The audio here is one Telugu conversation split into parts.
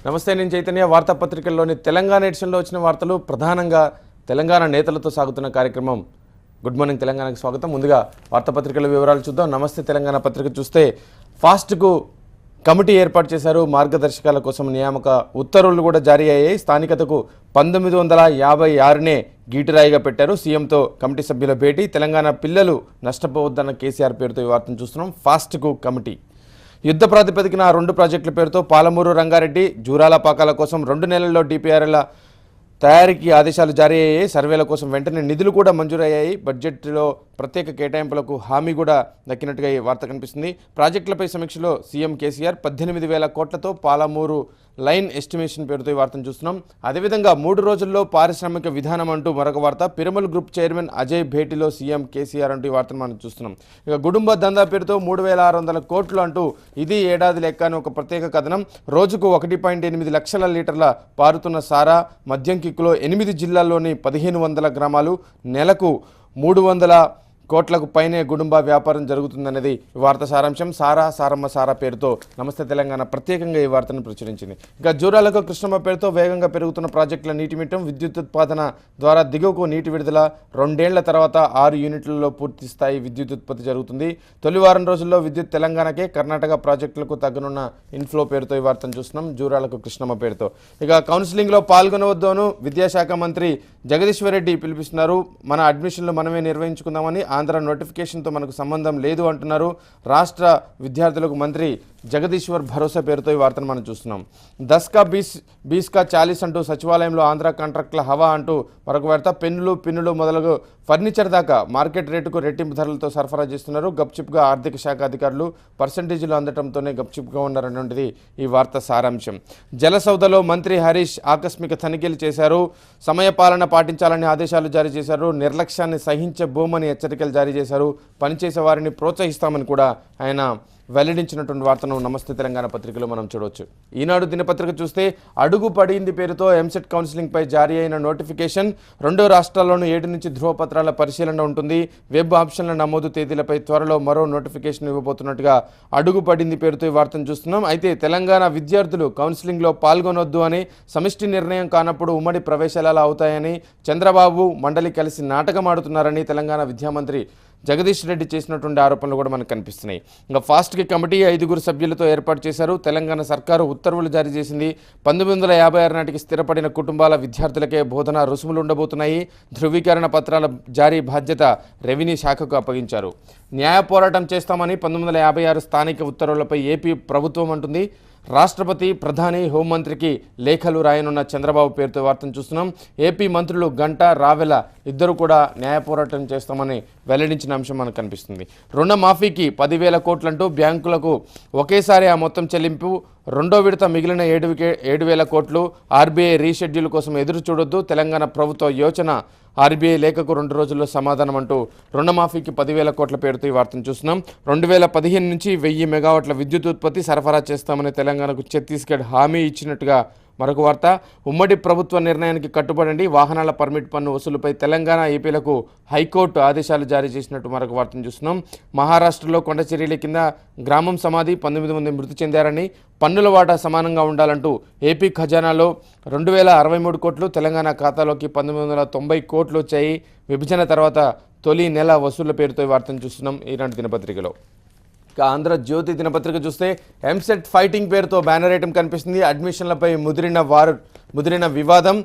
నమస్తే, నేను చైతన్య. వార్తాపత్రికల్లోని తెలంగాణ ఎడిషన్లో వచ్చిన వార్తలు ప్రధానంగా తెలంగాణ నేతలతో సాగుతున్న కార్యక్రమం గుడ్ మార్నింగ్ తెలంగాణకి స్వాగతం. ముందుగా వార్తాపత్రికల వివరాలు చూద్దాం. నమస్తే తెలంగాణ పత్రిక చూస్తే ఫాస్ట్కు కమిటీ ఏర్పాటు చేశారు. మార్గదర్శకాల కోసం నియామక ఉత్తర్వులు కూడా జారీ అయ్యాయి. స్థానికతకు 1956నే గీటురాయిగా పెట్టారు. సీఎంతో కమిటీ సభ్యుల భేటీ. తెలంగాణ పిల్లలు నష్టపోవద్దన్న కేసీఆర్ పేరుతో ఈ వార్తను చూస్తున్నాం. ఫాస్ట్కు కమిటీ యుద్ధ ప్రాతిపదికన 2 ప్రాజెక్టుల పేరుతో పాలమూరు రంగారెడ్డి జూరాల పాకాల కోసం 2 నెలల్లో డిపిఆర్ల తయారీకి ఆదేశాలు జారీ అయ్యాయి. సర్వేల కోసం వెంటనే నిధులు కూడా మంజూరయ్యాయి. బడ్జెట్లో ప్రత్యేక కేటాయింపులకు హామీ కూడా దక్కినట్టుగా ఈ వార్త కనిపిస్తుంది. ప్రాజెక్టులపై సమీక్షలో సీఎం కేసీఆర్ 18,000 కోట్లతో పాలమూరు లైన్ ఎస్టిమేషన్ పేరుతో ఈ వార్తను చూస్తున్నాం. అదేవిధంగా 3 రోజుల్లో పారిశ్రామిక విధానం అంటూ మరొక వార్త. పిరమల్ గ్రూప్ చైర్మన్ అజయ్ భేటీలో సీఎం కేసీఆర్ అంటూ ఈ వార్తను మనం చూస్తున్నాం. ఇక కుటుంబ దందా పేరుతో 3,600 కోట్లు అంటూ ఇది ఏడాది లెక్క అని ఒక ప్రత్యేక కథనం. రోజుకు 1.8 లక్షల లీటర్ల పారుతున్న సారా మద్యం కిక్కులో 8 జిల్లాల్లోని 1,500 గ్రామాలు, నెలకు 300 కోట్లకు పైనే కుటుంబ వ్యాపారం జరుగుతుందనేది ఈ వార్త సారాంశం. సారమ్మ సారా పేరుతో నమస్తే తెలంగాణ ప్రత్యేకంగా ఈ వార్తను ప్రచురించింది. ఇక జూరాలకు కృష్ణమ్మ పేరుతో వేగంగా పెరుగుతున్న ప్రాజెక్టుల నీటి మిట్టం. విద్యుత్ ఉత్పాదన ద్వారా దిగువకు నీటి విడుదల. 2 ఏళ్ల తర్వాత 6 యూనిట్లలో పూర్తి స్థాయి విద్యుత్ ఉత్పత్తి జరుగుతుంది. తొలి వారం రోజుల్లో విద్యుత్ తెలంగాణకే. కర్ణాటక ప్రాజెక్టులకు తగ్గనున్న ఇన్ఫ్లో పేరుతో ఈ వార్తను చూస్తున్నాం. జూరాలకు కృష్ణమ్మ పేరుతో. ఇక కౌన్సిలింగ్లో పాల్గొనవద్దోను విద్యాశాఖ మంత్రి జగదీశ్వర్ రెడ్డి పిలిపిస్తున్నారు. మన అడ్మిషన్లు మనమే నిర్వహించుకుందామని, ఆంధ్ర నోటిఫికేషన్తో మనకు సంబంధం లేదు అంటున్నారు. రాష్ట్ర విద్యార్థులకు మంత్రి జగదీశ్వర్ భరోసా పేరుతో ఈ వార్తను మనం చూస్తున్నాం. 10 కా 20 కా 40 అంటూ సచివాలయంలో ఆంధ్ర కాంట్రాక్టుల హవా అంటూ మరొక వార్త. పెన్నులు పిన్నులు మొదలగు ఫర్నిచర్ దాకా మార్కెట్ రేటుకు రెట్టింపు ధరలతో సరఫరా చేస్తున్నారు. గప్చిప్గా ఆర్థిక శాఖ అధికారులు పర్సంటేజీలు అందడంతోనే గప్చిప్గా ఉన్నారనేది ఈ వార్త సారాంశం. జలసౌధలో మంత్రి హరీష్ ఆకస్మిక తనిఖీలు చేశారు. సమయపాలన పాటించాలని ఆదేశాలు జారీ చేశారు. నిర్లక్ష్యాన్ని సహించబోమని హెచ్చరికలు జారీ చేశారు. పనిచేసే వారిని ప్రోత్సహిస్తామని కూడా ఆయన వెల్లడించినటువంటి వార్తను నమస్తే తెలంగాణ పత్రికలో మనం చూడవచ్చు. ఈనాడు దినపత్రిక చూస్తే అడుగు పడింది పేరుతో ఎంసెట్ కౌన్సిలింగ్పై జారీ అయిన నోటిఫికేషన్. 2 రాష్ట్రాల్లోనూ 7 నుంచి ధృవపత్రాల పరిశీలన ఉంటుంది. వెబ్ ఆప్షన్ల నమోదు తేదీలపై త్వరలో మరో నోటిఫికేషన్ ఇవ్వబోతున్నట్టుగా అడుగు పడింది పేరుతో ఈ వార్తను చూస్తున్నాం. అయితే తెలంగాణ విద్యార్థులు కౌన్సిలింగ్లో పాల్గొనొద్దు అని, సమిష్టి నిర్ణయం కానప్పుడు ఉమ్మడి ప్రవేశాలు ఎలా అవుతాయని చంద్రబాబు మండలి కలిసి నాటకం ఆడుతున్నారని తెలంగాణ విద్యామంత్రి జగదీష్ రెడ్డి చేసినటువంటి ఆరోపణలు కూడా మనకు కనిపిస్తున్నాయి. ఇంకా ఫాస్ట్కి కమిటీ 5 సభ్యులతో ఏర్పాటు చేశారు. తెలంగాణ సర్కారు ఉత్తర్వులు జారీ చేసింది. 1956 నాటికి స్థిరపడిన కుటుంబాల విద్యార్థులకే బోధన రుసుములు ఉండబోతున్నాయి. ధృవీకరణ పత్రాల జారీ బాధ్యత రెవెన్యూ శాఖకు అప్పగించారు. న్యాయ పోరాటం చేస్తామని 1956 స్థానిక ఉత్తర్వులపై ఏపీ ప్రభుత్వం అంటుంది. రాష్ట్రపతి, ప్రధాని, హోంమంత్రికి లేఖలు రాయనున్న చంద్రబాబు పేరుతో వార్తను చూస్తున్నాం. ఏపీ మంత్రులు గంట, రావెల ఇద్దరు కూడా న్యాయ పోరాటం చేస్తామని వెల్లడించిన అంశం మనకు కనిపిస్తుంది. రుణమాఫీకి 10,000 కోట్లంటూ బ్యాంకులకు ఒకేసారి ఆ మొత్తం చెల్లింపు. 2వ విడత మిగిలిన 7,000 కోట్లు. ఆర్బీఐ రీషెడ్యూల్ కోసం ఎదురు చూడొద్దు. తెలంగాణ ప్రభుత్వ యోచన. ఆర్బీఐ లేఖకు 2 రోజుల్లో సమాధానం అంటూ రుణమాఫీకి 10,000 కోట్ల పేరుతో ఈ వార్తను చూస్తున్నాం. 2015 నుంచి 1000 మెగావాట్ల విద్యుత్ ఉత్పత్తి సరఫరా చేస్తామని తెలంగాణకు ఛత్తీస్గఢ్ హామీ ఇచ్చినట్టుగా మరొక వార్త. ఉమ్మడి ప్రభుత్వ నిర్ణయానికి కట్టుబడండి. వాహనాల పర్మిట్ పన్ను వసూలుపై తెలంగాణ, ఏపీలకు హైకోర్టు ఆదేశాలు జారీ చేసినట్టు మరొక వార్తను చూస్తున్నాం. మహారాష్ట్రలో కొండచెర్యల కింద గ్రామం సమాధి 19 మంది మృతి చెందారని, పన్నుల వాటా సమానంగా ఉండాలంటూ ఏపీ ఖజానాలో 2,063 కోట్లు, తెలంగాణ ఖాతాలోకి 1990 కోట్లు వచ్చాయి. విభజన తర్వాత తొలి నెల వసూళ్ల పేరుతో ఈ వార్తను చూస్తున్నాం ఈనాటి దినపత్రికలో. ఇక ఆంధ్రజ్యోతి దినపత్రిక చూస్తే ఎంసెట్ ఫైటింగ్ పేరుతో బ్యానర్ ఐటమ్ కనిపిస్తుంది. అడ్మిషన్లపై ముదిరిన వివాదం,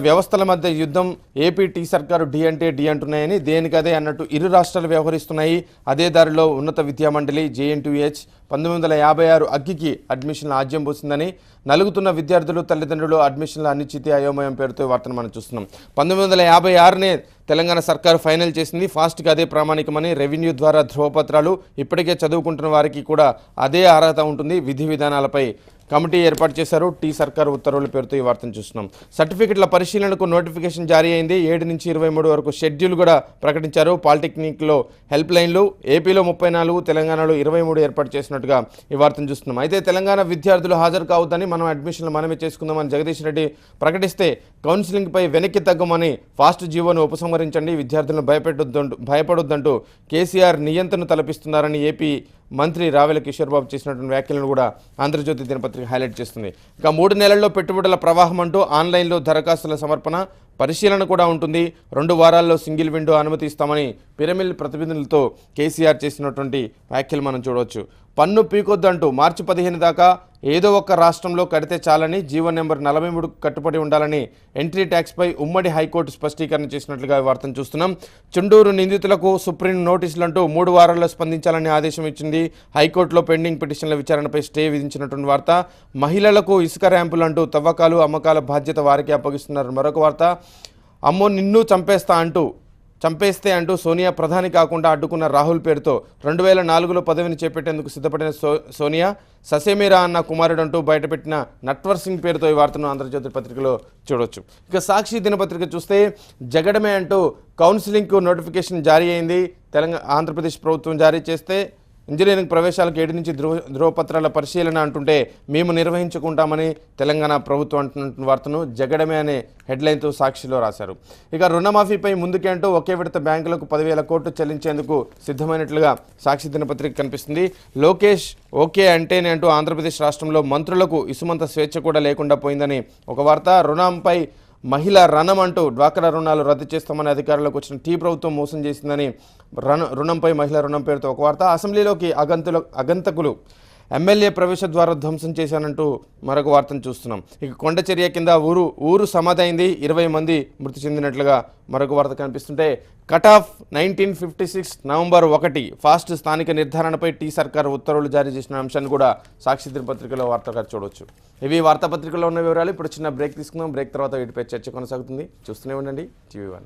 వ్యవస్థల మధ్య యుద్ధం. ఏపీ టీ సర్కారు డి అంటే డి అంటున్నాయని, దేనికదే అన్నట్టు ఇరు రాష్ట్రాలు వ్యవహరిస్తున్నాయి. అదే దారిలో ఉన్నత విద్యామండలి జేఎన్టీయూహెచ్ 1956 అగ్గికి అడ్మిషన్ల ఆజ్యం పోసిందని, నలుగుతున్న విద్యార్థులు, తల్లిదండ్రులు, అడ్మిషన్ల అనిశ్చితి అయోమయం పేరుతో వార్తను మనం చూస్తున్నాం. 1956నే తెలంగాణ సర్కారు ఫైనల్ చేసింది. ఫాస్ట్కి అదే ప్రామాణికమని, రెవెన్యూ ద్వారా ధృవపత్రాలు. ఇప్పటికే చదువుకుంటున్న వారికి కూడా అదే అర్హత ఉంటుంది. విధి విధానాలపై కమిటీ ఏర్పాటు చేశారు. టీ సర్కారు ఉత్తర్వుల పేరుతో ఈ వార్తను చూస్తున్నాం. సర్టిఫికెట్ల పరిశీలనకు నోటిఫికేషన్ జారీ అయింది. 7 నుంచి 23 వరకు షెడ్యూల్ కూడా ప్రకటించారు. పాలిటెక్నిక్లో హెల్ప్ లైన్లు. ఏపీలో 34, తెలంగాణలో 23 ఏర్పాటు చేసినట్టుగా ఈ వార్తను చూస్తున్నాం. అయితే తెలంగాణ విద్యార్థులు హాజరు కావద్దని, మనం అడ్మిషన్లు మనమే చేసుకుందామని జగదీష్ రెడ్డి ప్రకటిస్తే కౌన్సిలింగ్పై వెనక్కి తగ్గమని, ఫాస్ట్ జీవోను ఉపసంహరించండి, విద్యార్థులను భయపడొద్దంటూ కేసీఆర్ నియంత్రణ తలపిస్తున్నారని ఏపీ మంత్రి రావెల కిషోర్ బాబు చేసినటువంటి వ్యాఖ్యలను కూడా ఆంధ్రజ్యోతి దినపత్రిక హైలైట్ చేస్తుంది. ఇక 3 నెలల్లో పెట్టుబడుల ప్రవాహం అంటూ ఆన్లైన్లో దరఖాస్తుల సమర్పణ పరిశీలన కూడా ఉంటుంది. 2 వారాల్లో సింగిల్ విండో అనుమతి ఇస్తామని పిరమిల్ ప్రతినిధులతో కేసీఆర్ చేసినటువంటి వ్యాఖ్యలు మనం చూడవచ్చు. పన్ను పీకొద్దంటూ మార్చి 15 దాకా ఏదో ఒక రాష్ట్రంలో కడితే చాలని జీవో నెంబర్ 43 కట్టుబడి ఉండాలని ఎంట్రీ ట్యాక్స్పై ఉమ్మడి హైకోర్టు స్పష్టీకరణ చేసినట్లుగా వార్తను చూస్తున్నాం. చుండూరు నిందితులకు సుప్రీం నోటీసులంటూ 3 వారాల్లో స్పందించాలని ఆదేశం ఇచ్చింది. హైకోర్టులో పెండింగ్ పిటిషన్ల విచారణపై స్టే విధించినటువంటి వార్త. మహిళలకు ఇసుక ర్యాంపులంటూ తవ్వకాలు అమ్మకాల బాధ్యత వారికి అప్పగిస్తున్నారు మరొక వార్త. అమ్మో నిన్ను చంపేస్తే అంటూ సోనియా ప్రధాని కాకుండా అడ్డుకున్న రాహుల్ పేరుతో 2004లో పదవిని చేపట్టేందుకు సిద్ధపడిన సోనియా ససేమీరా అన్న కుమారుడు అంటూ బయటపెట్టిన నట్వర్ సింగ్ పేరుతో ఈ వార్తను ఆంధ్రజ్యోతి పత్రికలో చూడవచ్చు. ఇక సాక్షి దినపత్రిక చూస్తే జగడమే అంటూ కౌన్సిలింగ్కు నోటిఫికేషన్ జారీ అయింది. ఆంధ్రప్రదేశ్ ప్రభుత్వం జారీ చేస్తే ఇంజనీరింగ్ ప్రవేశాలకు 7 నుంచి ధ్రువపత్రాల పరిశీలన అంటుంటే మేము నిర్వహించుకుంటామని తెలంగాణ ప్రభుత్వం అంటున్న వార్తను జగడమే అనే హెడ్లైన్తో సాక్షిలో రాశారు. ఇక రుణమాఫీపై ముందుకే అంటూ ఒకే విడత బ్యాంకులకు 10,000 కోట్లు చెల్లించేందుకు సిద్ధమైనట్లుగా సాక్షి దినపత్రిక కనిపిస్తుంది. లోకేష్ ఓకే అంటేనే అంటూ ఆంధ్రప్రదేశ్ రాష్ట్రంలో మంత్రులకు ఇసుమంత స్వేచ్ఛ కూడా లేకుండా పోయిందని ఒక వార్త. రుణంపై మహిళా రణం అంటూ డ్వాక్రా రుణాలు రద్దు చేస్తామని అధికారంలోకి వచ్చిన టీ ప్రభుత్వం మోసం చేసిందని రుణంపై మహిళా రుణం పేరుతో ఒక వార్త. అసెంబ్లీలోకి అగంతకులు ఎమ్మెల్యే ప్రవేశ ద్వారా ధ్వంసం చేశానంటూ మరొక వార్తను చూస్తున్నాం. ఇక కొండచర్య కింద ఊరు సమాధైంది, 20 మంది మృతి చెందినట్లుగా మరొక వార్త కనిపిస్తుంటే కట్ ఆఫ్ 1956 నవంబర్ 1 ఫాస్ట్ స్థానిక నిర్ధారణపై టీ సర్కార్ ఉత్తర్వులు జారీ చేసిన అంశాన్ని కూడా సాక్షి దినపత్రికలో వార్తగా చూడవచ్చు. ఇవి వార్తాపత్రికలో ఉన్న వివరాలు. ఇప్పుడు చిన్న బ్రేక్ తీసుకుందాం. బ్రేక్ తర్వాత వీటిపై చర్చ కొనసాగుతుంది. చూస్తూనే ఉండండి TV1.